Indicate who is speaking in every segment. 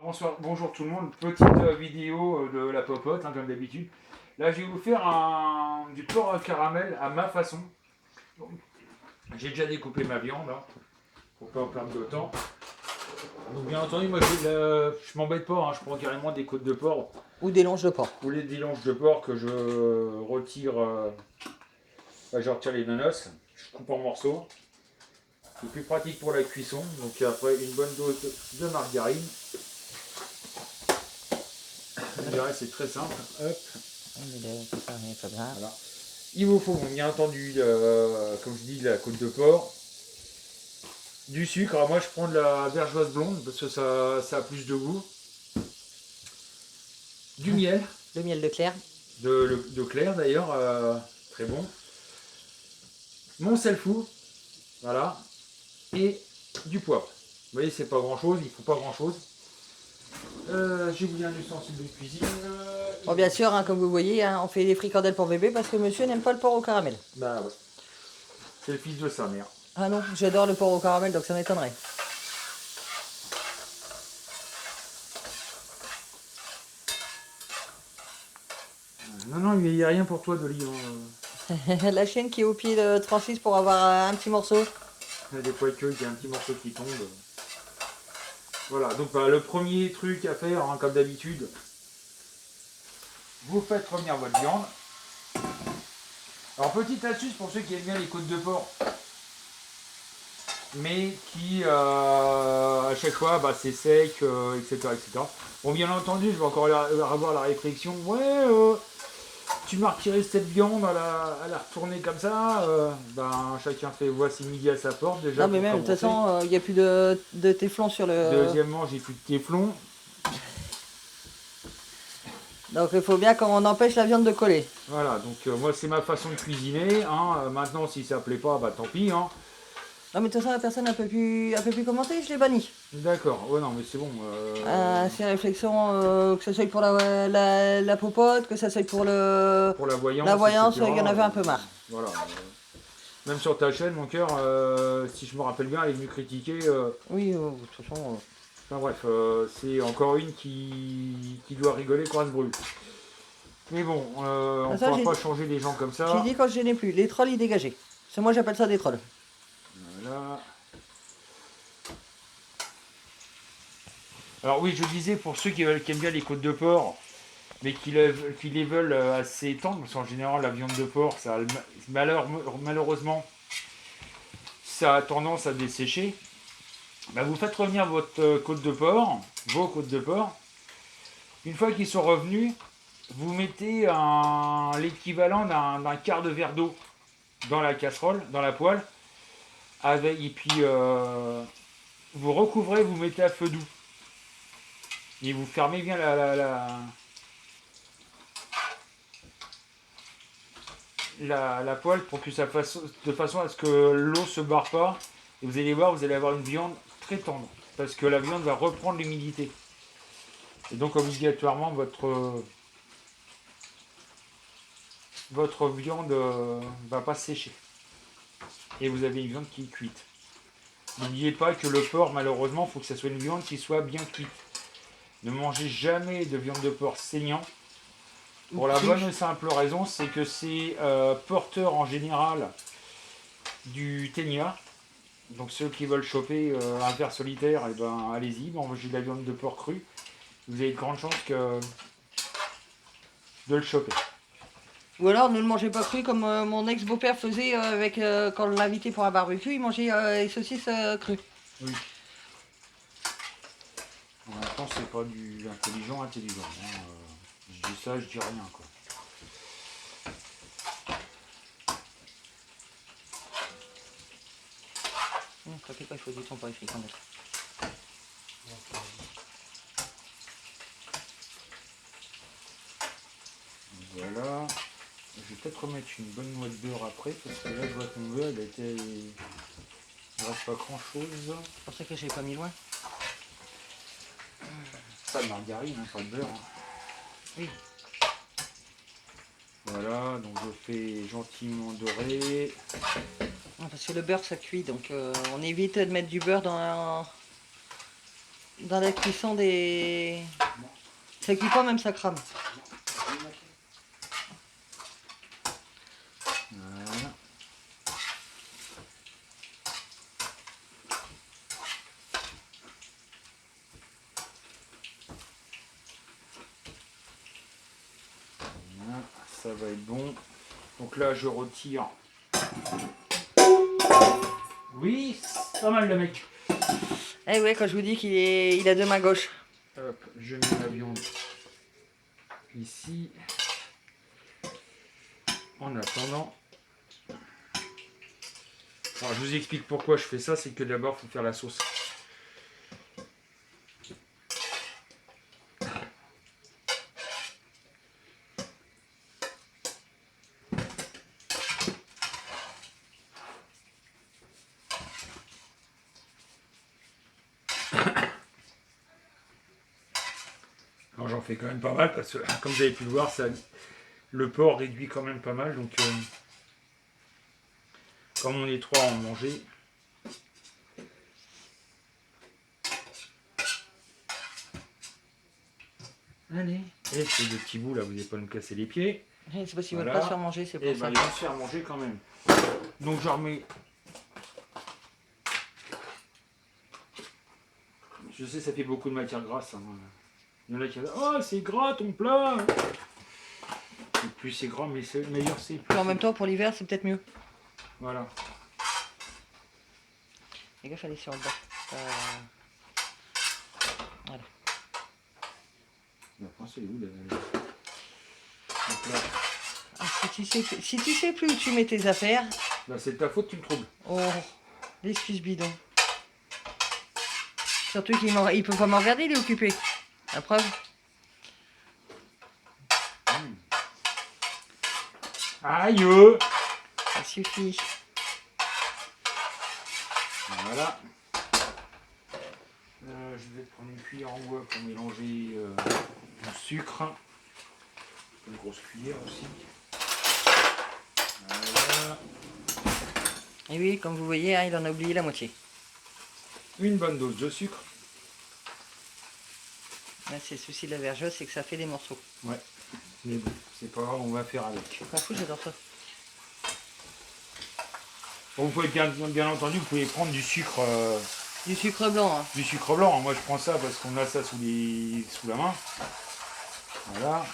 Speaker 1: Bonsoir, bonjour tout le monde, petite vidéo de la popote, hein, comme d'habitude. Là, je vais vous faire du porc à caramel à ma façon. Donc, j'ai déjà découpé ma viande, hein, pour pas en perdre de temps. Donc, bien entendu, moi, je m'embête pas, hein, je prends carrément des côtes de porc
Speaker 2: Ou des longes de porc.
Speaker 1: ou des longes de porc que je retire. Je retire les nanos, je coupe en morceaux. C'est plus pratique pour la cuisson. Donc, après, une bonne dose de margarine. Vous verrez, c'est très simple. Hop. Voilà. Il vous faut, bien entendu, comme je dis, la côte de porc, du sucre. Alors moi, je prends de la vergeoise blonde parce que ça a plus de goût. Du miel,
Speaker 2: Le miel de Claire.
Speaker 1: de Claire d'ailleurs, très bon. Mon sel fou, voilà. Et du poivre. Vous voyez, c'est pas grand chose, il faut pas grand chose. J'ai oublié un ustensile de cuisine.
Speaker 2: Bon, bien sûr, hein, comme vous voyez, hein, on fait des fricandelles pour bébé parce que monsieur n'aime pas le porc au caramel.
Speaker 1: Bah ouais. C'est le fils de sa mère.
Speaker 2: Ah non, j'adore le porc au caramel, donc ça m'étonnerait.
Speaker 1: Non, il n'y a rien pour toi, Dolly.
Speaker 2: La chaîne qui est au pied de 36 pour avoir un petit morceau.
Speaker 1: Il y a des fois qu'il y a un petit morceau qui tombe. Voilà, donc le premier truc à faire, hein, comme d'habitude, vous faites revenir votre viande. Alors, petite astuce pour ceux qui aiment bien les côtes de porc, mais qui, à chaque fois, c'est sec, etc., etc. Bon, bien entendu, je vais encore avoir la réflexion, ouais, tu m'as retiré cette viande à la retourner comme ça, chacun fait voici midi à sa porte, déjà,
Speaker 2: Non, mais
Speaker 1: pour
Speaker 2: même, de toute
Speaker 1: commencer.
Speaker 2: façon, il n'y a plus de téflon sur le...
Speaker 1: Deuxièmement, j'ai plus de téflon.
Speaker 2: Donc il faut bien qu'on empêche la viande de coller.
Speaker 1: Voilà, donc moi, c'est ma façon de cuisiner, hein. Maintenant, si ça plaît pas, tant pis, hein.
Speaker 2: Non, mais de toute façon, la personne ne peut plus commenter, je l'ai banni.
Speaker 1: D'accord, ouais, non, mais c'est bon.
Speaker 2: Ces réflexions, que ce soit pour la popote, que ce soit pour
Speaker 1: Pour la
Speaker 2: la voyance,
Speaker 1: etc.,
Speaker 2: il y en avait un peu marre.
Speaker 1: voilà. Même sur ta chaîne, mon cœur, si je me rappelle bien, elle est venue critiquer.
Speaker 2: Oui, de toute façon...
Speaker 1: Enfin bref, c'est encore une qui doit rigoler quand elle se brûle. Mais bon, on ne
Speaker 2: Ça,
Speaker 1: pourra pas changer les gens comme
Speaker 2: j'ai
Speaker 1: ça.
Speaker 2: dit quand je n'ai plus, les trolls, ils dégageaient. C'est moi, j'appelle ça des trolls.
Speaker 1: Voilà. Alors oui, je disais, pour ceux qui aiment bien les côtes de porc, mais qui les veulent assez tendres, parce qu'en général, la viande de porc, malheureusement, ça a tendance à dessécher. Vous faites revenir votre côte de porc, vos côtes de porc. Une fois qu'ils sont revenus, vous mettez l'équivalent d'un quart de verre d'eau dans la casserole, dans la poêle, et puis vous recouvrez, vous mettez à feu doux. Et vous fermez bien la poêle pour que ça fasse de façon à ce que l'eau se barre pas. Et vous allez voir, vous allez avoir une viande très tendre. Parce que la viande va reprendre l'humidité. Et donc obligatoirement votre viande va pas sécher. Et vous avez une viande qui est cuite. N'oubliez pas que le porc, malheureusement, il faut que ça soit une viande qui soit bien cuite. Ne mangez jamais de viande de porc saignant. Pour la bonne et simple raison, c'est que c'est porteur en général du ténia. Donc ceux qui veulent choper un ver solitaire, allez-y, mangez de la viande de porc crue. Vous avez de grandes chances de le choper.
Speaker 2: Ou alors ne le mangez pas cru comme mon ex-beau-père faisait quand on l'invitait pour un barbecue, il mangeait les saucisses crues.
Speaker 1: Oui. En même temps, c'est pas du intelligent. Hein. Je dis ça, je dis rien, quoi.
Speaker 2: T'inquiète pas, il faut du temps pour les fricandelles.
Speaker 1: Voilà. Je vais peut-être remettre une bonne noix de beurre après, parce que là, je vois que mon beurre, il ne reste pas grand chose.
Speaker 2: C'est pour ça que j'ai pas mis loin.
Speaker 1: Pas de margarine, hein, pas de beurre. Hein.
Speaker 2: Oui.
Speaker 1: Voilà, donc je fais gentiment dorer.
Speaker 2: Parce que le beurre ça cuit, donc on évite de mettre du beurre dans dans la cuisson des... Ça cuit pas, même ça crame.
Speaker 1: Voilà. Voilà, ça va être bon. Donc là, je retire. Oui, c'est pas mal le mec.
Speaker 2: Eh ouais, quand je vous dis il a deux mains gauches.
Speaker 1: Hop, je mets la viande ici. En attendant. Alors, je vous explique pourquoi je fais ça. C'est que d'abord, il faut faire la sauce. Alors j'en fais quand même pas mal parce que comme vous avez pu le voir, ça, le porc réduit quand même pas mal. Donc comme on est trois à en manger. Allez. Et ces deux petits bouts là, vous n'allez pas nous casser les pieds.
Speaker 2: C'est parce qu'ils
Speaker 1: Voilà.
Speaker 2: veulent pas se faire manger, c'est pour
Speaker 1: Et
Speaker 2: ça.
Speaker 1: ben ils vont se faire manger quand même. Donc je remets. Je sais, ça fait beaucoup de matière grasse. Hein. Il y en a qui disent oh, c'est gras ton plat. Et plus c'est gras, mais c'est meilleur c'est.
Speaker 2: Puis en même temps, pour l'hiver, c'est peut-être mieux.
Speaker 1: Voilà.
Speaker 2: Les gars, fallait sur le bas. Voilà.
Speaker 1: La France, elle est où là? Donc là,
Speaker 2: Ah, si tu sais plus où tu mets tes affaires.
Speaker 1: là c'est de ta faute, tu me troubles.
Speaker 2: Oh, l'excuse bidon. Surtout qu'il peut pas me regarder, il est occupé. La preuve.
Speaker 1: Aïe!
Speaker 2: Ça suffit.
Speaker 1: Voilà. Je vais prendre une cuillère en bois pour mélanger du sucre. Une grosse cuillère aussi. Voilà.
Speaker 2: Et oui, comme vous voyez, hein, il en a oublié la moitié.
Speaker 1: Une bonne dose de sucre.
Speaker 2: Là, c'est le souci de la vergeuse, c'est que ça fait des morceaux.
Speaker 1: Ouais. Mais bon, c'est pas grave, on va faire avec.
Speaker 2: Je m'en fous, j'adore ça.
Speaker 1: Bon, vous pouvez bien entendu, vous pouvez prendre du sucre.
Speaker 2: Du sucre blanc. Hein.
Speaker 1: Du sucre blanc. Moi, je prends ça parce qu'on a ça sous la main. Voilà.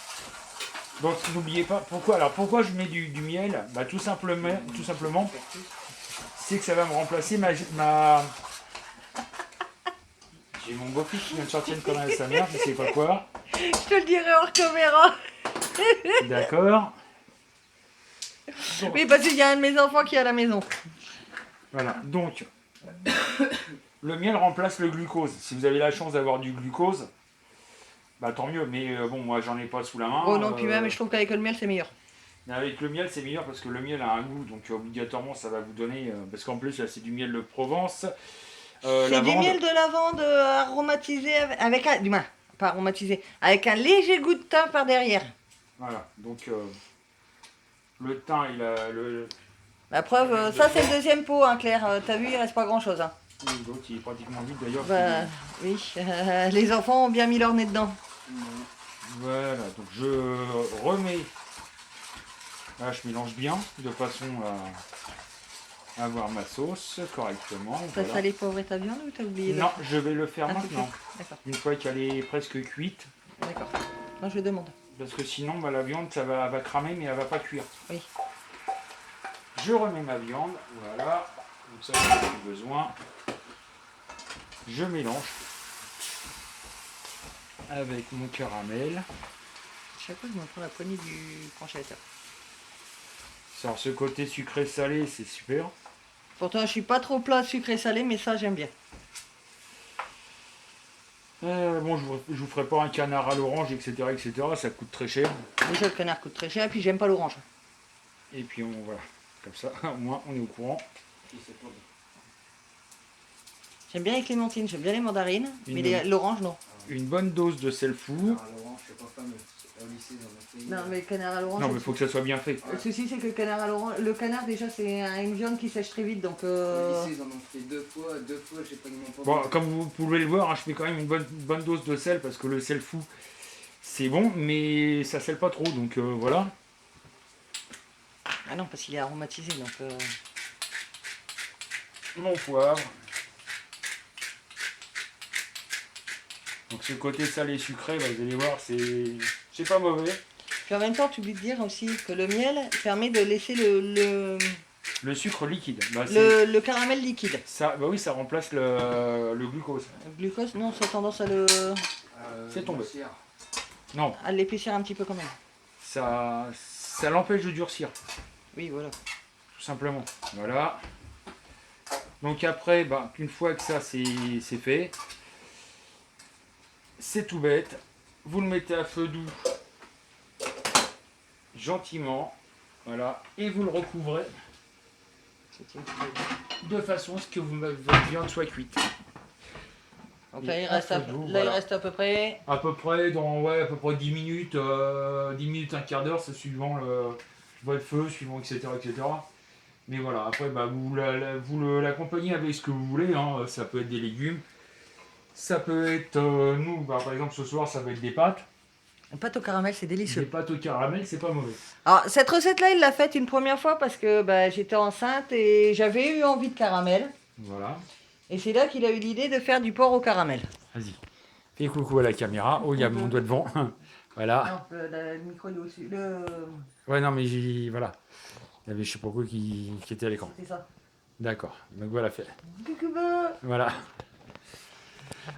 Speaker 1: Donc, n'oubliez pas. Pourquoi je mets du miel? Bah, tout simplement, c'est que ça va me remplacer ma... J'ai mon beau-fils qui vient de sortir une connerie à sa mère, je sais pas quoi.
Speaker 2: Je te le dirai hors caméra.
Speaker 1: D'accord.
Speaker 2: Oui, parce qu'il y a un de mes enfants qui est à la maison.
Speaker 1: Voilà. Donc, le miel remplace le glucose. Si vous avez la chance d'avoir du glucose, bah tant mieux. Mais bon, moi, j'en ai pas sous la main.
Speaker 2: Oh non, puis même, je trouve qu'avec le miel, c'est meilleur.
Speaker 1: Mais avec le miel, c'est meilleur parce que le miel a un goût. Donc, obligatoirement, ça va vous donner... parce qu'en plus, là, c'est du miel de Provence.
Speaker 2: C'est du miel de lavande aromatisé avec un... Du moins, pas aromatisé. Avec un léger goût de thym par derrière.
Speaker 1: Voilà. Donc, le thym, il a...
Speaker 2: La preuve, ça c'est le deuxième pot, hein, Claire. T'as vu, il reste pas grand-chose. Hein.
Speaker 1: Oui, l'autre, il est pratiquement vide d'ailleurs.
Speaker 2: Bah, oui, les enfants ont bien mis leur nez dedans.
Speaker 1: Voilà, donc je remets. Là, je mélange bien de façon à avoir ma sauce correctement.
Speaker 2: T'as
Speaker 1: Voilà.
Speaker 2: salé, poivré ta viande ou t'as oublié?
Speaker 1: Non, je vais le faire
Speaker 2: Ah,
Speaker 1: maintenant.
Speaker 2: D'accord,
Speaker 1: Une fois qu'elle est presque cuite.
Speaker 2: d'accord. Moi je demande.
Speaker 1: Parce que sinon, bah, la viande, elle va cramer, mais elle va pas cuire.
Speaker 2: Oui.
Speaker 1: Je remets ma viande, voilà. Donc ça, j'en ai plus besoin. Je mélange avec mon caramel.
Speaker 2: Chaque fois je me prends la poignée du congélateur.
Speaker 1: Alors ce côté sucré-salé, c'est super.
Speaker 2: Pourtant je suis pas trop plat sucré-salé, mais ça j'aime bien.
Speaker 1: Bon, je vous ferai pas un canard à l'orange, etc., etc. Ça coûte très cher.
Speaker 2: Déjà le canard coûte très cher, et puis j'aime pas l'orange.
Speaker 1: Et puis voilà, comme ça, au moins on est au courant.
Speaker 2: J'aime bien les clémentines, j'aime bien les mandarines, mais l'orange non.
Speaker 1: une bonne dose de sel fou.
Speaker 3: Alors, Laurent, je suis pas fameux. Au lycée, j'en ai fait.
Speaker 2: Non, mais le canard à Laurent.
Speaker 1: Non, mais il faut que ça soit bien fait.
Speaker 2: Le souci, c'est que le canard à Laurent. Le canard, déjà, c'est une viande qui sèche très vite. Donc.
Speaker 3: Au lycée, j'en ai fait deux fois, j'ai pas eu mon pas.
Speaker 1: Bon, comme vous pouvez le voir, hein, je mets quand même une bonne dose de sel parce que le sel fou, c'est bon, mais ça sèle pas trop, donc voilà.
Speaker 2: Ah non, parce qu'il est aromatisé. Donc.
Speaker 1: Mon poivre. Donc ce côté salé sucré, bah, vous allez voir, c'est pas mauvais.
Speaker 2: Puis en même temps, tu oublies de dire aussi que le miel permet de laisser le
Speaker 1: Le sucre liquide, bah,
Speaker 2: le caramel liquide.
Speaker 1: ça, bah oui, ça remplace le glucose.
Speaker 2: Le glucose, non, ça a tendance à
Speaker 1: C'est tombé.
Speaker 3: Grossière.
Speaker 1: Non,
Speaker 2: l'épaissir un petit peu quand même.
Speaker 1: ça l'empêche de durcir,
Speaker 2: Oui, voilà.
Speaker 1: tout simplement. Voilà. Donc après, bah, une fois que ça c'est fait, c'est tout bête. Vous le mettez à feu doux, gentiment, voilà, et vous le recouvrez de façon à ce que votre viande soit cuite.
Speaker 2: Donc là, il
Speaker 1: Et
Speaker 2: reste,
Speaker 1: à feu doux,
Speaker 2: il
Speaker 1: voilà.
Speaker 2: reste à peu près.
Speaker 1: À peu près dans à peu près 10 minutes, 10 minutes, un quart d'heure, c'est suivant votre feu, suivant etc. etc. Mais voilà, après bah, vous l'accompagnez avec ce que vous voulez, hein. Ça peut être des légumes, ça peut être, nous bah, par exemple ce soir ça va être des pâtes.
Speaker 2: Une pâte au caramel, c'est
Speaker 1: Des
Speaker 2: délicieux.
Speaker 1: pâtes au caramel, c'est pas mauvais.
Speaker 2: Alors, cette recette-là, il l'a faite une première fois parce que bah, j'étais enceinte et j'avais eu envie de caramel.
Speaker 1: Voilà.
Speaker 2: Et c'est là qu'il a eu l'idée de faire du porc au caramel.
Speaker 1: Vas-y. Fais coucou à la caméra. Oh, il y a mon doigt devant. Voilà.
Speaker 2: Non, le micro il est au-dessus.
Speaker 1: Ouais, non, mais voilà. Il y avait je sais pas quoi qui était à l'écran.
Speaker 2: C'est ça.
Speaker 1: D'accord. Donc voilà fait.
Speaker 2: Coucou.
Speaker 1: Voilà.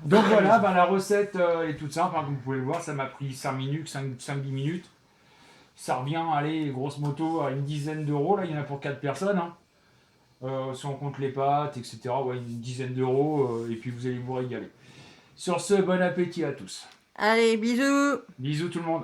Speaker 1: Donc voilà, ben, la recette elle est toute simple, hein, comme vous pouvez le voir, ça m'a pris 5 minutes, 5-10 minutes. Ça revient, allez, grosse moto, à une dizaine d'euros, là il y en a pour 4 personnes. Hein. Si on compte les pâtes, etc., ouais, une dizaine d'euros, et puis vous allez vous régaler. Sur ce, bon appétit à tous.
Speaker 2: Allez, bisous.
Speaker 1: Bisous tout le monde.